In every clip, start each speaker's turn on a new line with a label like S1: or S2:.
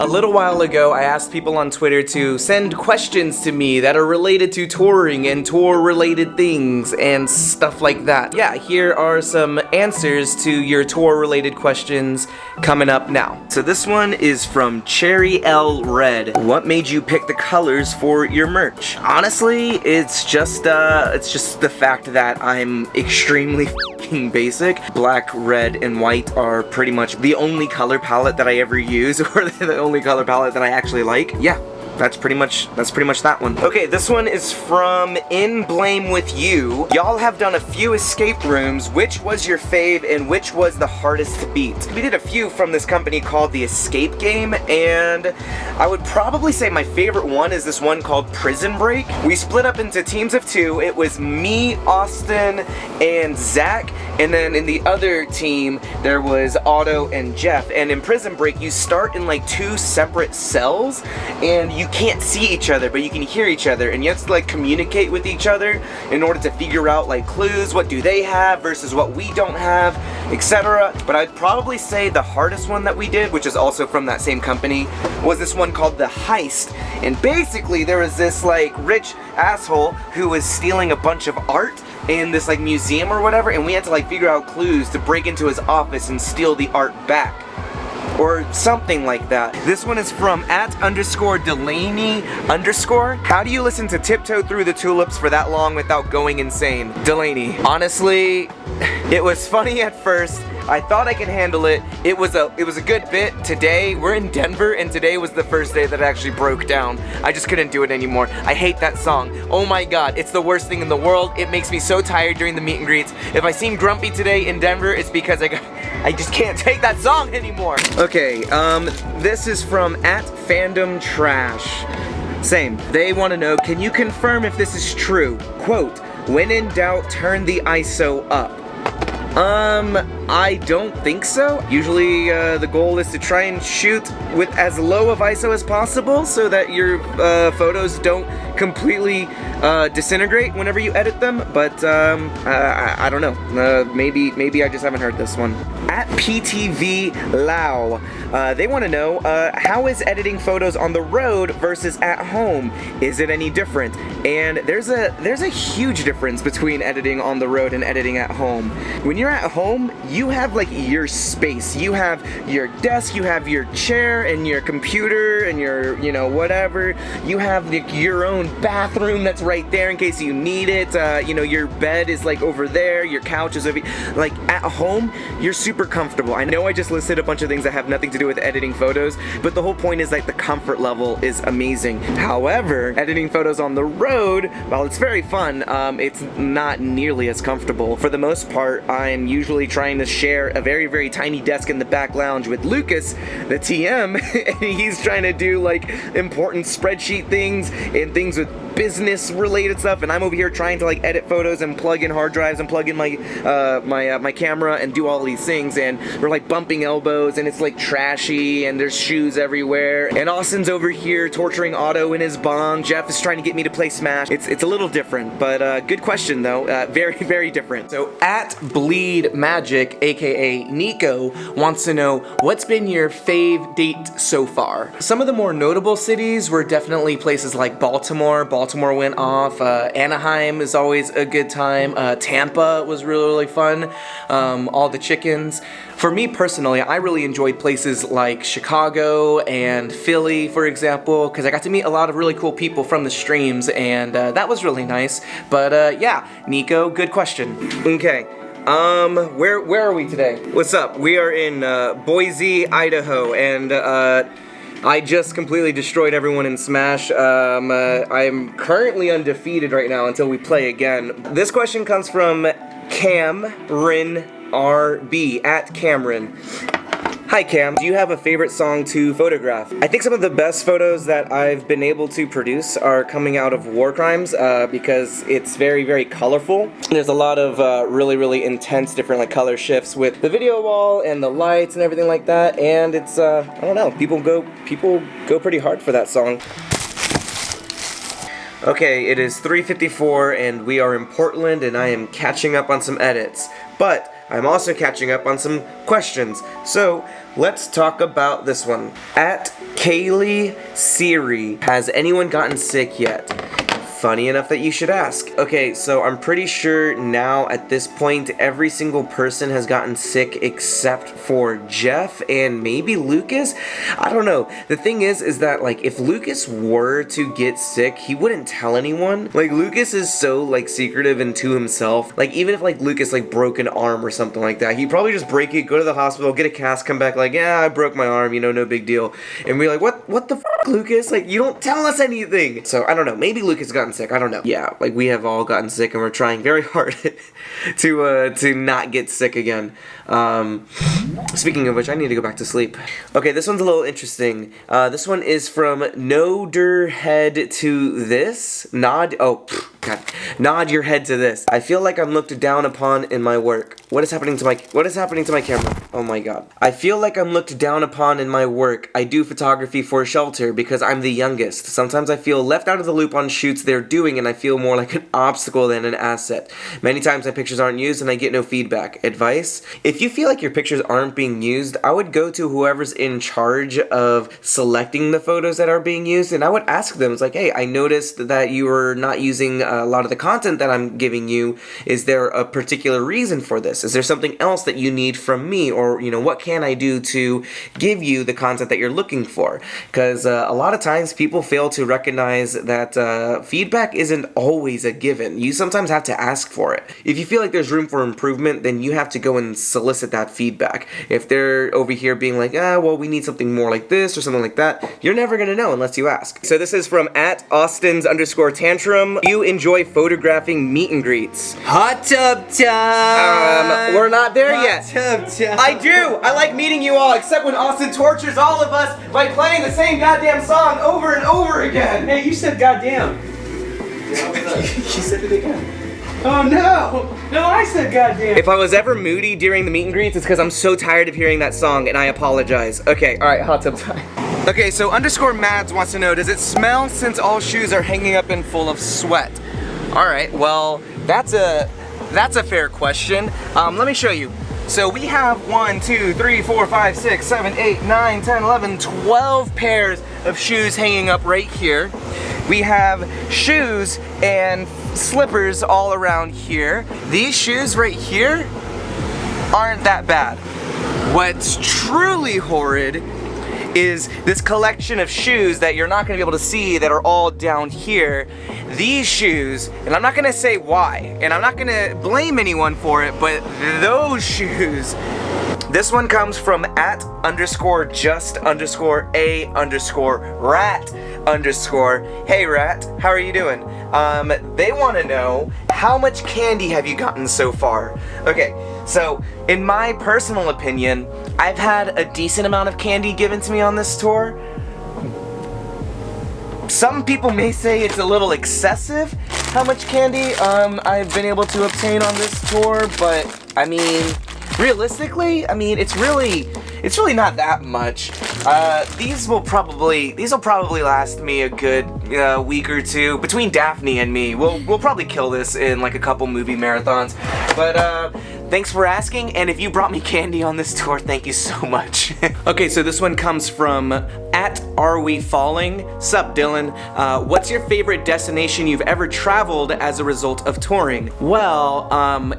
S1: A little while ago, I asked people on Twitter to send questions to me that are related to touring and tour-related things and stuff like that. Yeah, here are some answers to your tour-related questions coming up now. So this one is from Cherry L Red. What made you pick the colors for your merch? Honestly, it's just the fact that I'm extremely f***ing basic. Black, red, and white are pretty much the only color palette that I ever use, or the only color palette that I actually like. Yeah. That's pretty much that one. Okay, this one is from In Blame With You. Y'all have done a few escape rooms. Which was your fave and which was the hardest to beat? We did a few from this company called the Escape Game, and I would probably say my favorite one is this one called Prison Break. We split up into teams of 2. It was me, Austin, and Zach, and then in the other team there was Otto and Jeff. And in Prison Break you start in like 2 separate cells, and you can't see each other, but you can hear each other, and you have to like communicate with each other in order to figure out like clues, what do they have versus what we don't have, etc. But I'd probably say the hardest one that we did, which is also from that same company, was this one called The Heist. And basically there was this like rich asshole who was stealing a bunch of art in this like museum or whatever, and we had to like figure out clues to break into his office and steal the art back, or something like that. This one is from @_Delaney_. How do you listen to Tiptoe Through the Tulips for that long without going insane? Delaney. Honestly, it was funny at first. I thought I could handle it. It was a good bit. Today, we're in Denver, and today was the first day that it actually broke down. I just couldn't do it anymore. I hate that song. Oh my god, it's the worst thing in the world. It makes me so tired during the meet and greets. If I seem grumpy today in Denver, it's because I just can't take that song anymore. Okay, this is from @FandomTrash. Same. They want to know, can you confirm if this is true? Quote, when in doubt, turn the ISO up. I don't think so. Usually, the goal is to try and shoot with as low of ISO as possible so that your photos don't completely disintegrate whenever you edit them, but I don't know. Maybe I just haven't heard this one. @PTV Lau, they want to know, how is editing photos on the road versus at home? Is it any different? And there's a huge difference between editing on the road and editing at home. When you're at home, you have like your space. You have your desk, you have your chair and your computer and your, whatever. You have your own bathroom that's right there in case you need it. Your bed is like over there, your couch is over. Like at home, you're super comfortable. I know I just listed a bunch of things that have nothing to do with editing photos, but the whole point is like the comfort level is amazing. However, editing photos on the road, while it's very fun, it's not nearly as comfortable. For the most part, I'm usually trying to share a very, very tiny desk in the back lounge with Lucas, the TM, and he's trying to do like important spreadsheet things and things with business related stuff, and I'm over here trying to like edit photos and plug in hard drives and plug in my my camera and do all these things, and we're like bumping elbows, and it's like trashy, and there's shoes everywhere, and Austin's over here torturing Otto in his bong. Jeff is trying to get me to play Smash. It's a little different, but good question though. Very, very different. So @BleedMagic, aka Nico, wants to know, what's been your fave date so far? Some of the more notable cities were definitely places like Baltimore. Baltimore went off. Anaheim is always a good time. Tampa was really, really fun. All the chickens. For me personally, I really enjoyed places like Chicago and Philly, for example, because I got to meet a lot of really cool people from the streams, and that was really nice. But yeah, Nico, good question. Okay. Where are we today? What's up? We are in Boise, Idaho, and I just completely destroyed everyone in Smash. I'm currently undefeated right now until we play again. This question comes from Cameron RB, @Cameron. Hi Cam, do you have a favorite song to photograph? I think some of the best photos that I've been able to produce are coming out of War Crimes, because it's very, very colorful. There's a lot of really, really intense different like color shifts with the video wall and the lights and everything like that, and it's I don't know, people go pretty hard for that song. Okay, it is 3:54 and we are in Portland and I am catching up on some edits. But I'm also catching up on some questions. So, let's talk about this one. At Kaylee Siri, has anyone gotten sick yet? Funny enough that you should ask. Okay, so I'm pretty sure now at this point every single person has gotten sick except for Jeff and maybe Lucas. I don't know. The thing is that like if Lucas were to get sick, he wouldn't tell anyone. Like Lucas is so like secretive and to himself. Like even if like Lucas like broke an arm or something like that, he'd probably just break it, go to the hospital, get a cast, come back like, yeah, I broke my arm, you know, no big deal. And we're like, what the f, Lucas? Like you don't tell us anything. So I don't know. Maybe Lucas got sick. I don't know. Yeah, like we have all gotten sick and we're trying very hard to not get sick again. Speaking of which, I need to go back to sleep. Okay, this one's a little interesting. This one is from Nod your head to this. Nod your head to this. I feel like I'm looked down upon in my work. What is happening to my camera? Oh my god. I feel like I'm looked down upon in my work. I do photography for a shelter because I'm the youngest. Sometimes I feel left out of the loop on shoots they're doing and I feel more like an obstacle than an asset. Many times my pictures aren't used and I get no feedback. Advice? If you feel like your pictures aren't being used, I would go to whoever's in charge of selecting the photos that are being used and I would ask them, it's like, hey, I noticed that you are not using a lot of the content that I'm giving you. Is there a particular reason for this? Is there something else that you need from me? Or, you know, what can I do to give you the content that you're looking for? Because a lot of times people fail to recognize that feedback isn't always a given. You sometimes have to ask for it. If you feel like there's room for improvement, then you have to go and solicit that feedback. If they're over here being like, well, we need something more like this or something like that, you're never going to know unless you ask. So this is from @Austins_tantrum. You enjoy photographing meet and greets.
S2: Hot tub time!
S1: We're not there yet.
S2: Hot tub time.
S1: I do! I like meeting you all, except when Austin tortures all of us by playing the same goddamn song over and over again.
S2: Hey, you said goddamn.
S1: You said it again.
S2: Oh no! No, I said goddamn.
S1: If I was ever moody during the meet and greets, it's because I'm so tired of hearing that song, and I apologize. Okay, alright, hot tub time. Okay, so _Mads wants to know, does it smell since all shoes are hanging up and full of sweat? Alright, well, that's a fair question. Let me show you. So we have 1, 2, 3, 4, 5, 6, 7, 8, 9, 10, 11, 12 pairs of shoes hanging up right here. We have shoes and slippers all around here. These shoes right here aren't that bad. What's truly horrid is this collection of shoes that you're not going to be able to see that are all down here. These shoes, and I'm not going to say why, and I'm not going to blame anyone for it, but those shoes. This one comes from @_just_a_rat_. Hey rat, how are you doing? They want to know, how much candy have you gotten so far? Okay, so in my personal opinion, I've had a decent amount of candy given to me on this tour. Some people may say it's a little excessive how much candy I've been able to obtain on this tour, but I mean, realistically, I mean, it's really not that much. These will probably last me a good week or two. Between Daphne and me, we'll probably kill this in like a couple movie marathons. But thanks for asking, and if you brought me candy on this tour, thank you so much. Okay, so this one comes from @AreWeFalling. Sup, Dylan? What's your favorite destination you've ever traveled as a result of touring? Well,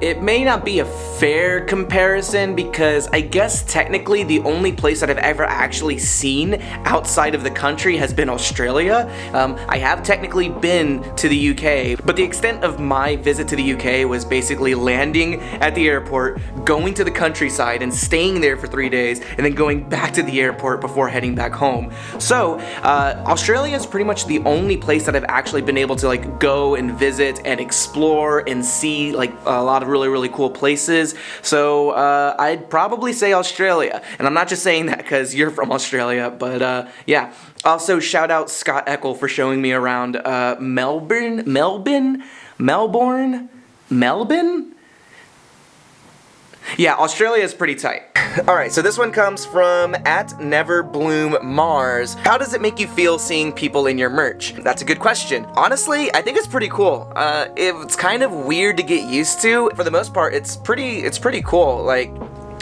S1: it may not be a fair comparison because I guess technically the only place that I've ever actually seen outside of the country has been Australia. I have technically been to the UK, but the extent of my visit to the UK was basically landing at the airport, going to the countryside and staying there for 3 days, and then going back to the airport before heading back home. So, Australia is pretty much the only place that I've actually been able to like go and visit and explore and see like a lot of really, really cool places. So, I'd probably say Australia. And I'm not just saying that because you're from Australia, but yeah. Also, shout out Scott Eckel for showing me around Melbourne? Yeah, Australia is pretty tight. Alright, so this one comes from @NeverBloomMars. How does it make you feel seeing people in your merch? That's a good question. Honestly, I think it's pretty cool. It's kind of weird to get used to. For the most part, it's pretty cool. Like,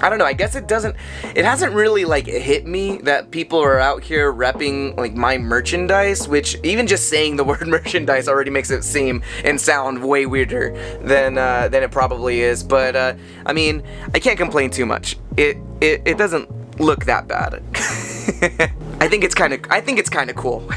S1: I don't know, I guess it hasn't really like hit me that people are out here repping like my merchandise, which even just saying the word merchandise already makes it seem and sound way weirder than it probably is. But I mean, I can't complain too much. It doesn't look that bad. I think it's kind of cool.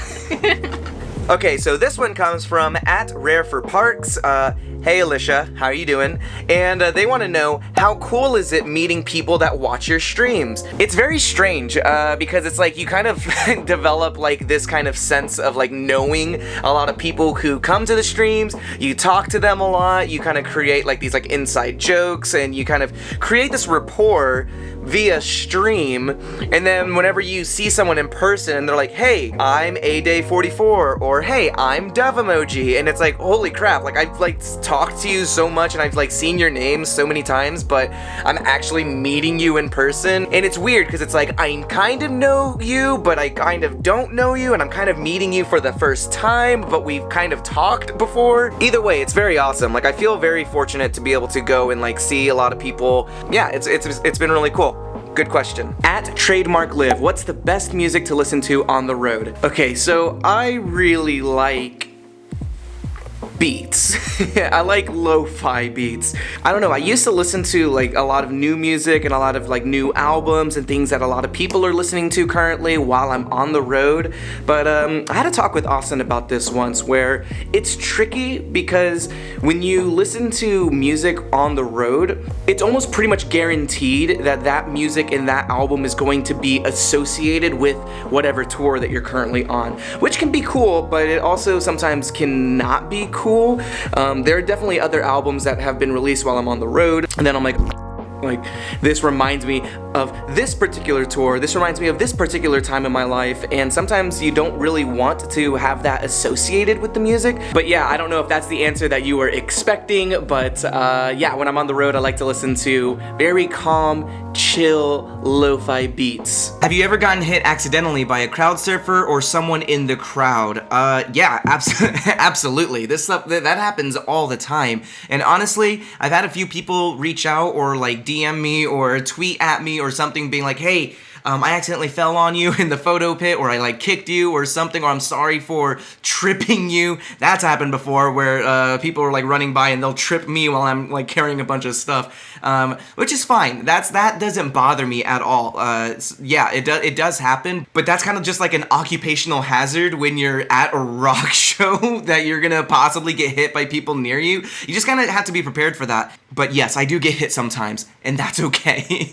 S1: Okay, so this one comes from @RareForParks. Hey Alicia, how are you doing? And they want to know, how cool is it meeting people that watch your streams? It's very strange because it's like you kind of develop like this kind of sense of like knowing a lot of people who come to the streams. You talk to them a lot. You kind of create like these like inside jokes, and you kind of create this rapport via stream. And then whenever you see someone in person, they're like, hey, I'm ADay44, or hey, I'm Dove Emoji, and it's like, holy crap, like I've like talked to you so much and I've like seen your name so many times, but I'm actually meeting you in person. And it's weird because it's like I kind of know you, but I kind of don't know you, and I'm kind of meeting you for the first time, but we've kind of talked before. Either way, it's very awesome. Like, I feel very fortunate to be able to go and like see a lot of people. Yeah, it's been really cool. Good question. @TrademarkLive, what's the best music to listen to on the road? Okay, so I really like beats. I like lo-fi beats. I don't know, I used to listen to like a lot of new music and a lot of like new albums and things that a lot of people are listening to currently while I'm on the road. But I had a talk with Austin about this once, where it's tricky because when you listen to music on the road, it's almost pretty much guaranteed that that music and that album is going to be associated with whatever tour that you're currently on, which can be cool, but it also sometimes cannot be cool. There are definitely other albums that have been released while I'm on the road, and then I'm like, this reminds me of this particular tour, this reminds me of this particular time in my life, and sometimes you don't really want to have that associated with the music. But yeah, I don't know if that's the answer that you were expecting, but yeah, when I'm on the road, I like to listen to very calm, chill, lo-fi beats.
S3: Have you ever gotten hit accidentally by a crowd surfer or someone in the crowd? Yeah, absolutely. This stuff, that happens all the time. And honestly, I've had a few people reach out or like DM me or tweet at me or something being like, hey, I accidentally fell on you in the photo pit, or I like kicked you or something, or I'm sorry for tripping you. That's happened before, where people are like running by and they'll trip me while I'm like carrying a bunch of stuff, which is fine. That doesn't bother me at all. Yeah, it does happen, but that's kind of just like an occupational hazard when you're at a rock show that you're gonna possibly get hit by people near you. You just kind of have to be prepared for that. But yes, I do get hit sometimes, and that's okay.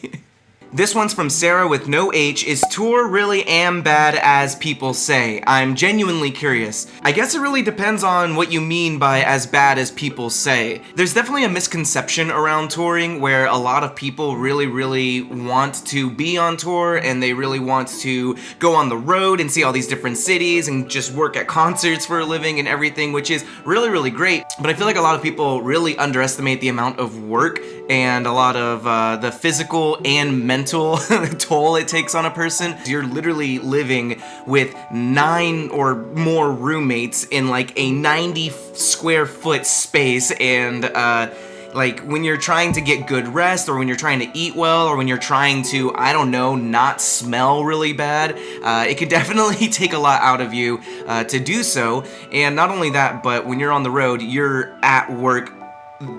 S3: This one's from Sarah with no H. Is tour really am bad as people say? I'm genuinely curious. I guess it really depends on what you mean by as bad as people say. There's definitely a misconception around touring where a lot of people really want to be on tour, and they really want to go on the road and see all these different cities and just work at concerts for a living and everything, which is really great. But I feel like a lot of people really underestimate the amount of work and a lot of the physical and mental toll it takes on a person. You're literally living with 9 or more roommates in like a 90 square foot space, and like when you're trying to get good rest, or when you're trying to eat well, or when you're trying to, I don't know, not smell really bad, it could definitely take a lot out of you to do so. And not only that, but when you're on the road, you're at work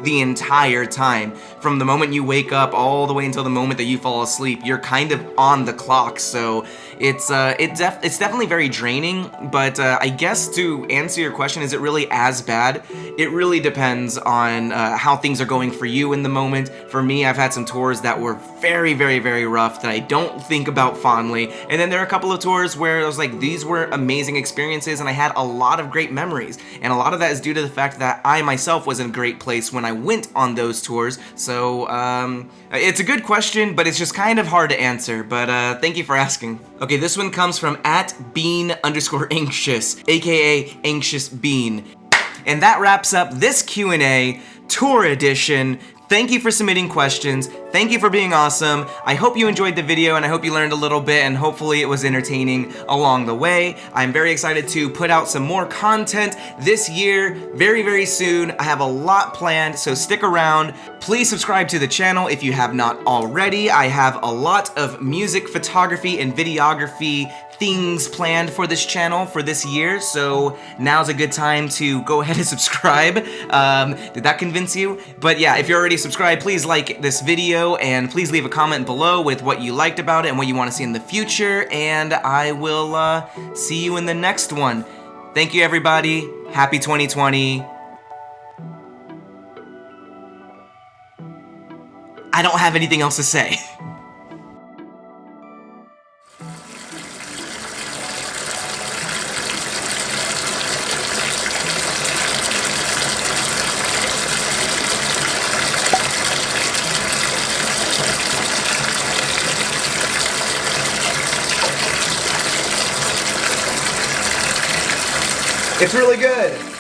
S3: the entire time. From the moment you wake up all the way until the moment that you fall asleep, you're kind of on the clock. So it's definitely very draining. But I guess to answer your question, is it really as bad? It really depends on how things are going for you in the moment. For me, I've had some tours that were very rough that I don't think about fondly. And then there are a couple of tours where I was like, these were amazing experiences and I had a lot of great memories. And a lot of that is due to the fact that I myself was in a great place when I went on those tours. So it's a good question, but it's just kind of hard to answer. But thank you for asking. Okay, this one comes from @bean_anxious, aka Anxious Bean. And that wraps up this Q&A tour edition. Thank you for submitting questions. thank you for being awesome. I hope you enjoyed the video and I hope you learned a little bit and hopefully it was entertaining along the way. I'm very excited to put out some more content this year, very, very soon. I have a lot planned, so stick around. Please subscribe to the channel if you have not already. I have a lot of music, photography, and videography things planned for this channel for this year, so now's a good time to go ahead and subscribe. Did that convince you? But yeah, if you're already subscribed, please like this video and please leave a comment below with what you liked about it and what you want to see in the future, and I will see you in the next one. Thank you, everybody. Happy 2020. I don't have anything else to say.
S1: It's really good.